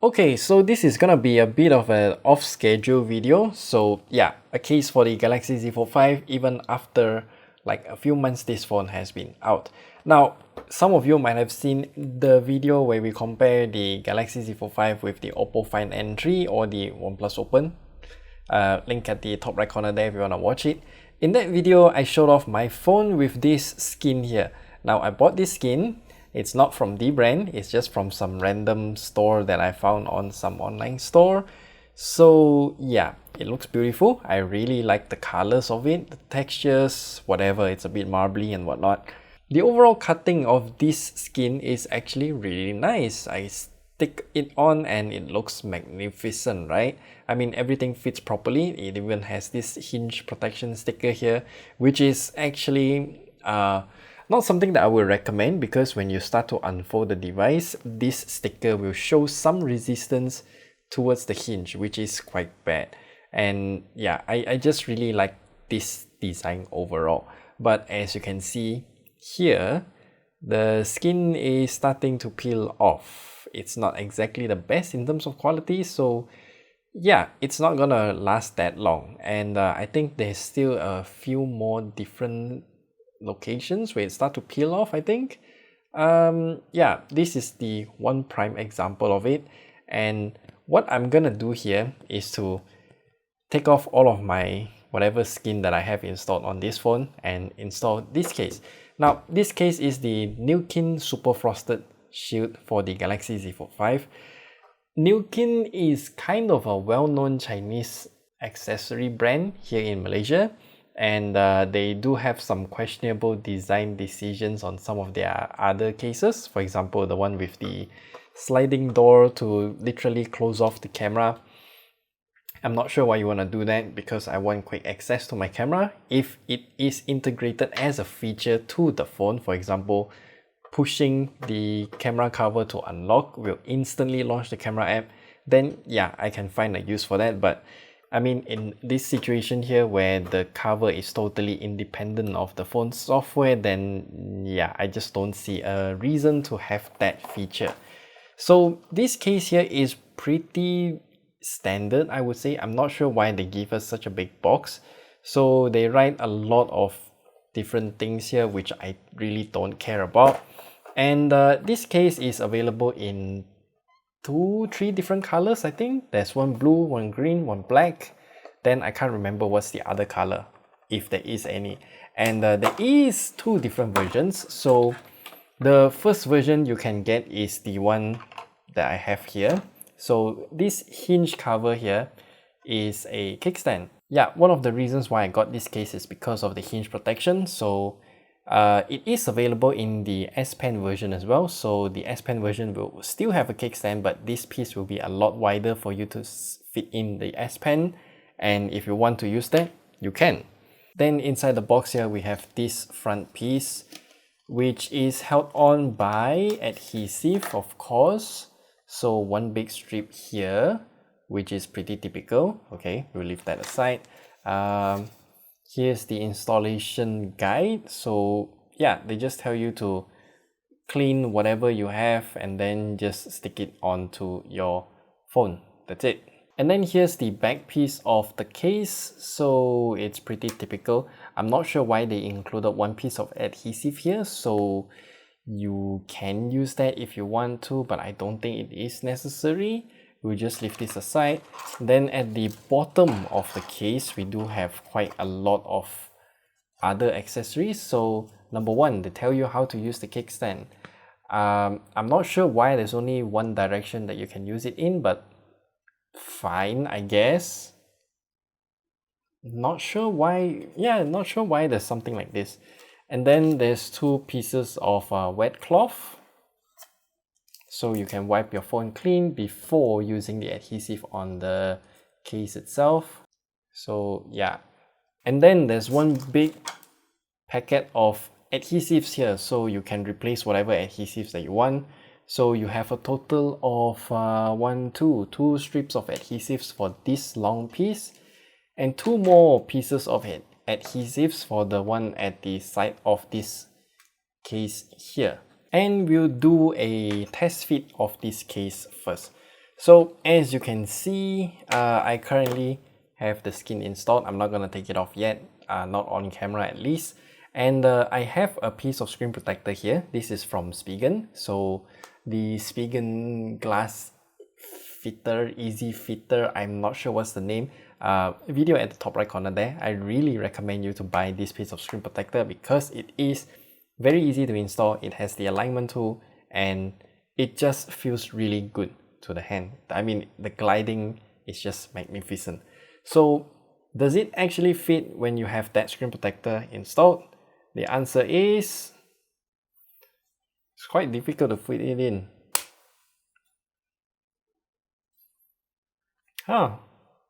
Okay, so this is gonna be a bit of an off-schedule video. So yeah, a case for the Galaxy Z Fold 5 even after like a few months this phone has been out. Now, some of you might have seen the video where we compare the Galaxy Z Fold 5 with the Oppo Find N3 or the OnePlus Open. Link at the top right corner there if you wanna watch it. In that video, I showed off my phone with this skin here. Now, I bought this skin. It's not from the brand, it's just from some random store that I found on some online store. So yeah, it looks beautiful. I really like the colors of it, the textures, whatever, it's a bit marbly and whatnot. The overall cutting of this skin is actually really nice. I stick it on and it looks magnificent, right? I mean, everything fits properly. It even has this hinge protection sticker here, which is actually not something that I would recommend, because when you start to unfold the device, this sticker will show some resistance towards the hinge, which is quite bad. And yeah, I just really like this design overall. But as you can see here, the skin is starting to peel off. It's not exactly the best in terms of quality, so yeah, it's not gonna last that long. And I think there's still a few more different locations where it start to peel off, I think. Yeah, this is the one prime example of it. And what I'm gonna do here is to take off all of my whatever skin that I have installed on this phone and install this case. Now, this case is the Nillkin Super Frosted Shield for the Galaxy Z Fold 5. Nillkin is kind of a well-known Chinese accessory brand here in Malaysia, and they do have some questionable design decisions on some of their other cases. For example, the one with the sliding door to literally close off the camera. I'm not sure why you want to do that, because I want quick access to my camera. If it is integrated as a feature to the phone, for example, pushing the camera cover to unlock will instantly launch the camera app, then yeah, I can find a use for that. But I mean, in this situation here where the cover is totally independent of the phone software, then yeah, I just don't see a reason to have that feature. So this case here is pretty standard, I would say. I'm not sure why they give us such a big box. So they write a lot of different things here, which I really don't care about. And this case is available in 3 different colors, I think. There's one blue, one green, one black. Then I can't remember what's the other color, if there is any. And there is 2 different versions. So the first version you can get is the one that I have here. So this hinge cover here is a kickstand. Yeah, one of the reasons why I got this case is because of the hinge protection. So it is available in the S Pen version as well. So the S Pen version will still have a kickstand, but this piece will be a lot wider for you to fit in the S Pen. And if you want to use that, you can. Then inside the box here, we have this front piece, which is held on by adhesive, of course. So one big strip here, which is pretty typical. Okay, we'll leave that aside. Here's the installation guide. So yeah, they just tell you to clean whatever you have and then just stick it onto your phone. That's it. And then here's the back piece of the case. So it's pretty typical. I'm not sure why they included one piece of adhesive here. So you can use that if you want to, but I don't think it is necessary. We'll just leave this aside. Then at the bottom of the case, we do have quite a lot of other accessories. So number one, they tell you how to use the kickstand. I'm not sure why there's only one direction that you can use it in, but fine, I guess. Not sure why. Yeah, not sure why there's something like this. And then there's 2 pieces of wet cloth. So you can wipe your phone clean before using the adhesive on the case itself. So yeah. And then there's one big packet of adhesives here. So you can replace whatever adhesives that you want. So you have a total of 2 strips of adhesives for this long piece, and 2 more pieces of adhesives for the one at the side of this case here. And we'll do a test fit of this case first. So as you can see, I currently have the skin installed. I'm not gonna take it off yet, not on camera at least. And I have a piece of screen protector here. This is from Spigen. So the Spigen glass fitter, easy fitter, I'm not sure what's the name. Video at the top right corner there. I really recommend you to buy this piece of screen protector because it is very easy to install. It has the alignment tool and it just feels really good to the hand. I mean, the gliding is just magnificent. So does it actually fit when you have that screen protector installed? The answer is it's quite difficult to fit it in.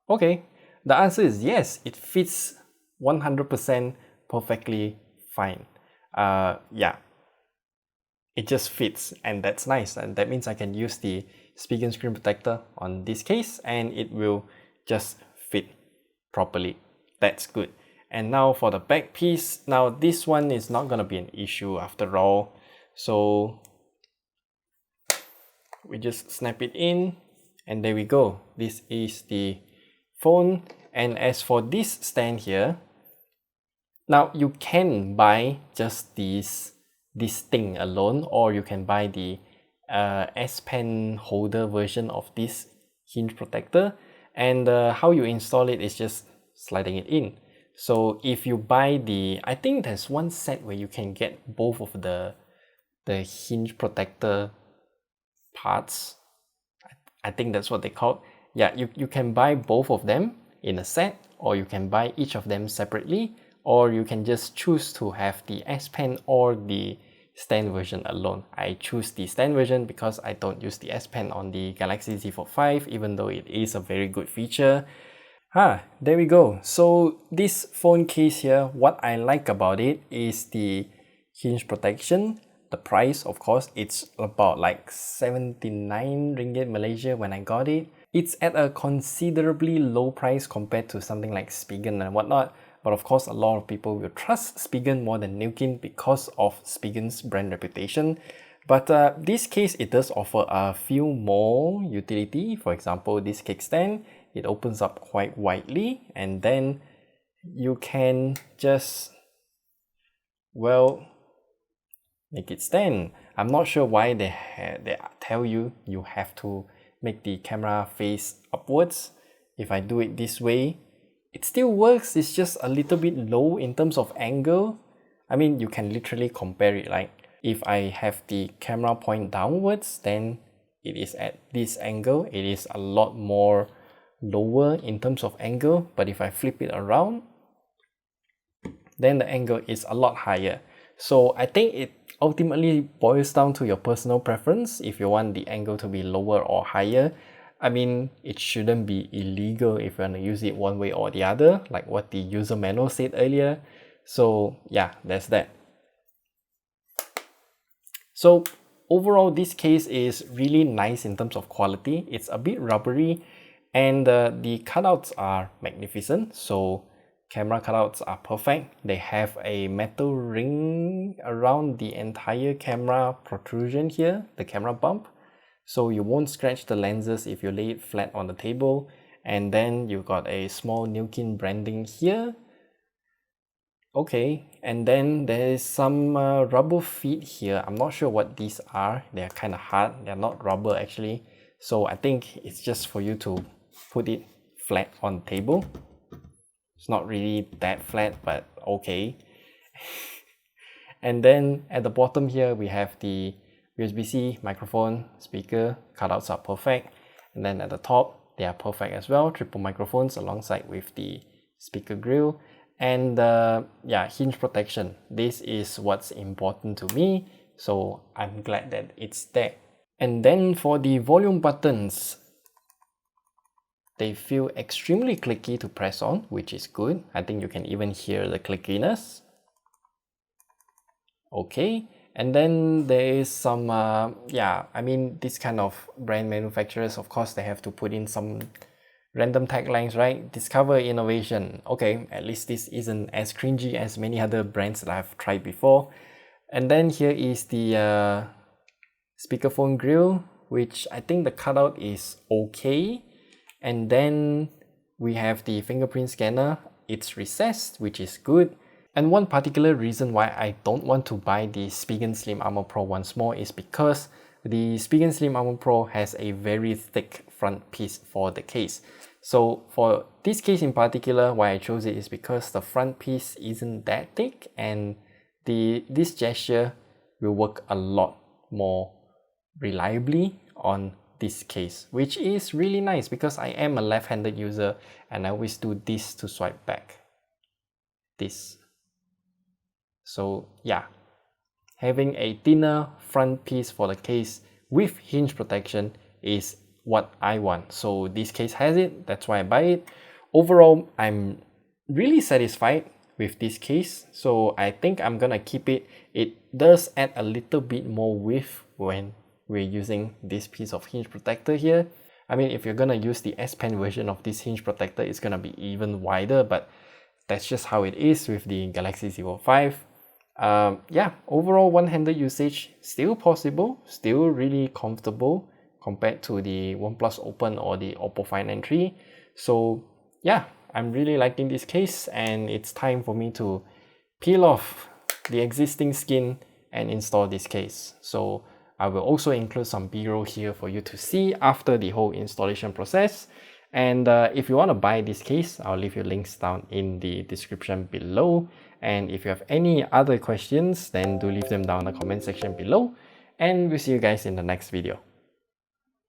Okay. The answer is yes, it fits 100% perfectly fine. Yeah, it just fits and that's nice, and that means I can use the Spigen screen protector on this case and it will just fit properly. That's good. And now for the back piece, now this one is not gonna be an issue after all. So we just snap it in and there we go. This is the phone. And as for this stand here, now you can buy just this thing alone, or you can buy the S Pen holder version of this hinge protector. And how you install it is just sliding it in. So if you buy the, I think there's one set where you can get both of the hinge protector parts. I think that's what they call. Yeah, you can buy both of them in a set, or you can buy each of them separately, or you can just choose to have the S Pen or the stand version alone. I choose the stand version because I don't use the S Pen on the Galaxy Z Fold 5, even though it is a very good feature. There we go. So this phone case here, what I like about it is the hinge protection. The price, of course, it's about like 79 ringgit Malaysia when I got it. It's at a considerably low price compared to something like Spigen and whatnot. But of course, a lot of people will trust Spigen more than Nillkin because of Spigen's brand reputation. But this case, it does offer a few more utility. For example, this kickstand, it opens up quite widely, and then you can just, well, make it stand. I'm not sure why they tell you have to make the camera face upwards. If I do it this way, it still works. It's just a little bit low in terms of angle. I mean, you can literally compare it. Like if I have the camera point downwards, then it is at this angle. It is a lot more lower in terms of angle. But if I flip it around, then the angle is a lot higher. So I think it ultimately boils down to your personal preference if you want the angle to be lower or higher. I mean, it shouldn't be illegal if you want to use it one way or the other, like what the user manual said earlier. So yeah, that's that. So overall, this case is really nice in terms of quality. It's a bit rubbery and the cutouts are magnificent. So camera cutouts are perfect. They have a metal ring around the entire camera protrusion here, the camera bump. So you won't scratch the lenses if you lay it flat on the table. And then you got a small Nillkin branding here. Okay, and then there is some rubber feet here. I'm not sure what these are. They're kind of hard. They're not rubber actually. So I think it's just for you to put it flat on the table. It's not really that flat, but okay. And then at the bottom here, we have the USB-C microphone, speaker, cutouts are perfect. And then at the top, they are perfect as well. Triple microphones alongside with the speaker grill. And yeah, hinge protection. This is what's important to me. So I'm glad that it's there. And then for the volume buttons, they feel extremely clicky to press on, which is good. I think you can even hear the clickiness. Okay, and then there is some, yeah, I mean, this kind of brand manufacturers, of course, they have to put in some random taglines, right? Discover innovation. Okay, at least this isn't as cringy as many other brands that I've tried before. And then here is the speakerphone grill. which I think the cutout is okay. And then we have the fingerprint scanner. It's recessed, which is good. And one particular reason why I don't want to buy the Spigen Slim Armor Pro once more is because the Spigen Slim Armor Pro has a very thick front piece for the case. So for this case in particular, why I chose it is because the front piece isn't that thick, and this gesture will work a lot more reliably on this case, which is really nice because I am a left-handed user and I always do this to swipe back. This. So yeah, having a thinner front piece for the case with hinge protection is what I want. So this case has it, that's why I buy it. Overall, I'm really satisfied with this case, so I think I'm gonna keep it. It does add a little bit more width when we're using this piece of hinge protector here. I mean, if you're gonna use the S Pen version of this hinge protector, it's gonna be even wider, but that's just how it is with the Galaxy Z Fold 5. Yeah, overall one-handed usage still possible, still really comfortable compared to the OnePlus Open or the Oppo Find N3. So yeah, I'm really liking this case, and it's time for me to peel off the existing skin and install this case. So I will also include some B-roll here for you to see after the whole installation process. And if you want to buy this case, I'll leave your links down in the description below. And if you have any other questions, then do leave them down in the comment section below. And we'll see you guys in the next video.